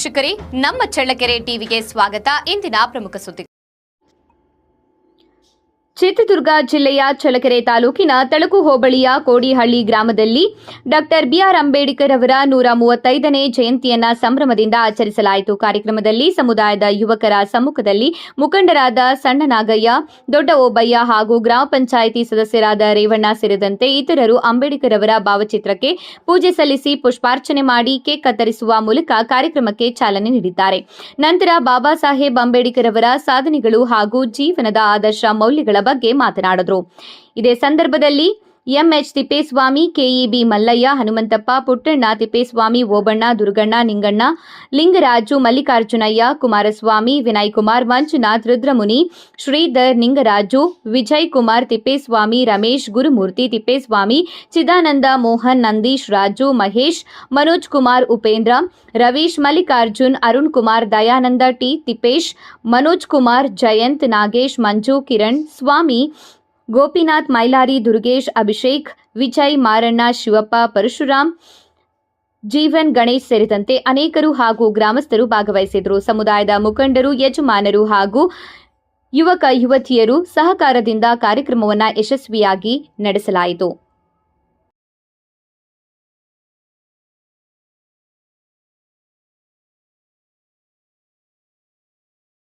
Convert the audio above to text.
ವೀಕ್ಷಕರೇ, ನಮ್ಮ ಚಳ್ಳಕೆರೆ ಟಿವಿಗೆ ಸ್ವಾಗತ. ಇಂದಿನ ಪ್ರಮುಖ ಸುದ್ದಿ. ಚಿತ್ರದುರ್ಗ ಜಿಲ್ಲೆಯ ಚಳ್ಳಕೆರೆ ತಾಲೂಕಿನ ತಳಕು ಹೋಬಳಿಯ ಕೋಡಿಹಳ್ಳಿ ಗ್ರಾಮದಲ್ಲಿ ಡಾಕ್ಟರ್ ಬಿಆರ್ ಅಂಬೇಡ್ಕರ್ ಅವರ 135ನೇ ಜಯಂತಿಯನ್ನು ಸಂಭ್ರಮದಿಂದ ಆಚರಿಸಲಾಯಿತು. ಕಾರ್ಯಕ್ರಮದಲ್ಲಿ ಸಮುದಾಯದ ಯುವಕರ ಸಮ್ಮುಖದಲ್ಲಿ ಮುಖಂಡರಾದ ಸಣ್ಣ ನಾಗಯ್ಯ, ದೊಡ್ಡ ಓಬಯ್ಯ ಹಾಗೂ ಗ್ರಾಮ ಪಂಚಾಯಿತಿ ಸದಸ್ಯರಾದ ರೇವಣ್ಣ ಸೇರಿದಂತೆ ಇತರರು ಅಂಬೇಡ್ಕರ್ ಅವರ ಭಾವಚಿತ್ರಕ್ಕೆ ಪೂಜೆ ಸಲ್ಲಿಸಿ ಪುಷ್ಪಾರ್ಚನೆ ಮಾಡಿ ಕೇಕ್ ಕತ್ತರಿಸುವ ಮೂಲಕ ಕಾರ್ಯಕ್ರಮಕ್ಕೆ ಚಾಲನೆ ನೀಡಿದ್ದಾರೆ. ನಂತರ ಬಾಬಾ ಸಾಹೇಬ್ ಅಂಬೇಡ್ಕರ್ ಅವರ ಸಾಧನೆಗಳು ಹಾಗೂ ಜೀವನದ ಆದರ್ಶ ಮೌಲ್ಯಗಳ ಬಗ್ಗೆ ಮಾತನಾಡಿದರು. ಇದೇ ಸಂದರ್ಭದಲ್ಲಿ MH Thippeswamy, KEB Mallayya, Hanumanthappa, Puttanna, Thippeswamy, Obanna, Durganna, Ninganna, Lingaraju, Mallikarjunaiah, Kumaraswamy, Vinay Kumar, Manjunath, Rudramuni, Sridhar, Ningaraju, Vijay Kumar, Thippeswamy, Ramesh, Gurumurthy, Thippeswamy, Chidananda, Mohan, Nandish, Raju, Mahesh, Manoj Kumar, Upendra, Ravish, Mallikarjun, Arun Kumar, Dayananda, T Thippesh, Manoj Kumar, Jayanth, Nagesh, Manju, Kiran, Swamy, Gopinath, Mylari, Durgesh, Abhishek, Vijay, Maranna, Shivappa, Parashuram, Jeevan, Ganesh ಸೇರಿದಂತೆ ಅನೇಕರು ಹಾಗೂ ಗ್ರಾಮಸ್ಥರು ಭಾಗವಹಿಸಿದರು. ಸಮುದಾಯದ ಮುಖಂಡರು, ಯಜಮಾನರು ಹಾಗೂ ಯುವಕ ಯುವತಿಯರು ಸಹಕಾರದಿಂದ ಕಾರ್ಯಕ್ರಮವನ್ನು ಯಶಸ್ವಿಯಾಗಿ ನಡೆಸಲಾಯಿತು.